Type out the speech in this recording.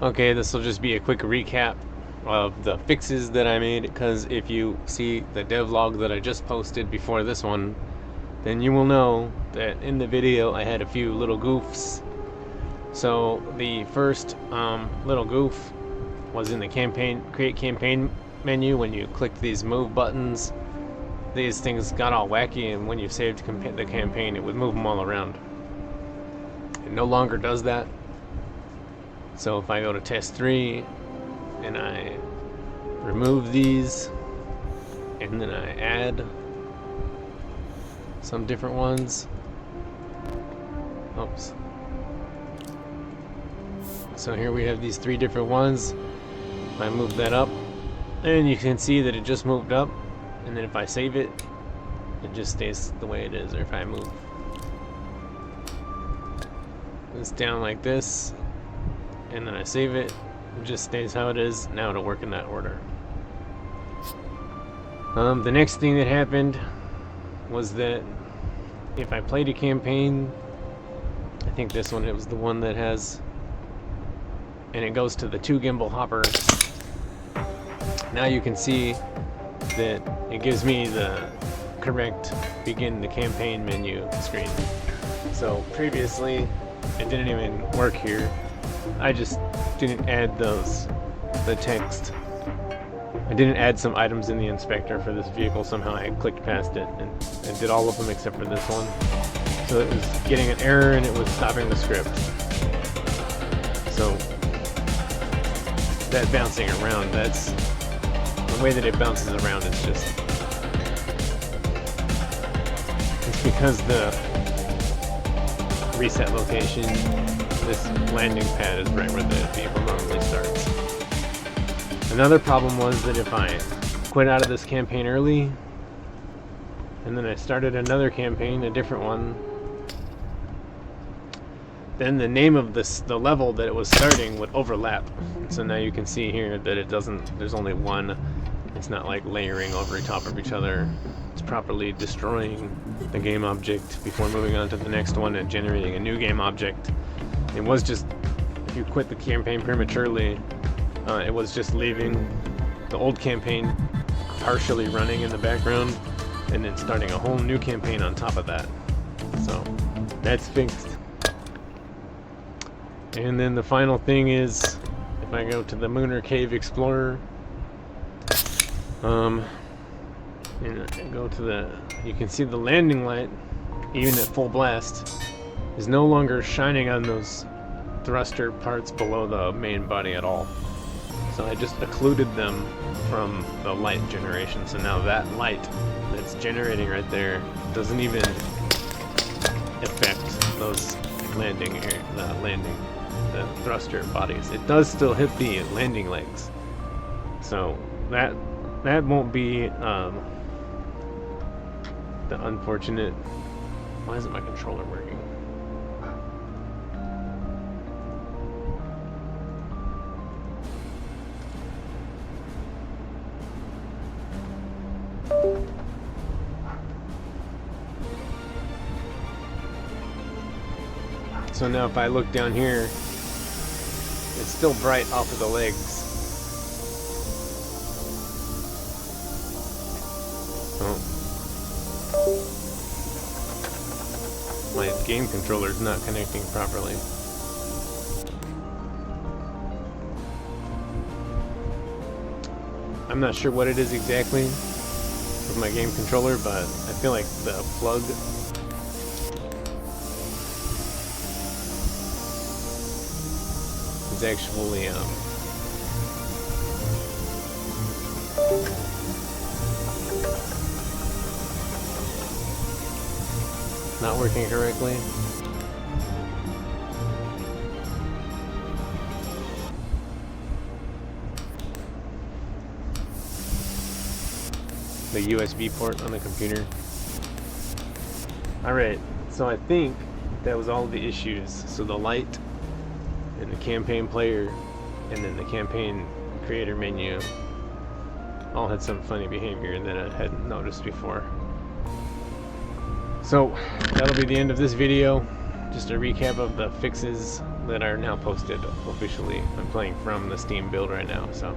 Okay, this will just be a quick recap of the fixes that I made, because if you see the devlog that I just posted before this one, then you will know that in the video I had a few little goofs. So the first little goof was in the create campaign menu. When you clicked these move buttons, these things got all wacky, and when you saved the campaign, it would move them all around. It no longer does that. So if I go to test 3 and I remove these and then I add some different ones. Oops. So here we have these 3 different ones. If I move that up, and you can see that it just moved up, and then if I save it, it just stays the way it is. Or if I move this down like this, and then I save it, it just stays how it is. Now it'll work in that order. The next thing that happened was that if I played a campaign, I think this one, it was the one that has, and it goes to the 2 gimbal hopper. Now you can see that it gives me the correct begin the campaign menu screen. So previously it didn't even work here. I just didn't add the text. I didn't add some items in the inspector for this vehicle. Somehow I clicked past it and did all of them except for this one. So it was getting an error and it was stopping the script. So that bouncing around, that's the way that it bounces around. It's just, it's because the reset location, this landing pad is right where the vehicle normally starts. Another problem was that if I quit out of this campaign early and then I started another campaign, a different one, then the name of the level that it was starting would overlap. So now you can see here that it doesn't, there's only one. It's not like layering over top of each other. It's properly destroying the game object before moving on to the next one and generating a new game object. It was just, if you quit the campaign prematurely, it was just leaving the old campaign partially running in the background and then starting a whole new campaign on top of that. So that's fixed. And then the final thing is, if I go to the Mooner Cave Explorer, and I go to the, you can see the landing light, even at full blast, is no longer shining on those thruster parts below the main body at all. So I just occluded them from the light generation. So now that light that's generating right there doesn't even affect those the thruster bodies. It does still hit the landing legs. So that won't be the unfortunate. Why isn't my controller working? So now if I look down here, it's still bright off of the legs. Oh. My game controller is not connecting properly. I'm not sure what it is exactly with my game controller, but I feel like the plug is actually not working correctly. The USB port on the computer. Alright, so I think that was all the issues. So the light and the campaign player and then the campaign creator menu all had some funny behavior that I hadn't noticed before. So that'll be the end of this video. Just a recap of the fixes that are now posted officially. I'm playing from the Steam build right now, so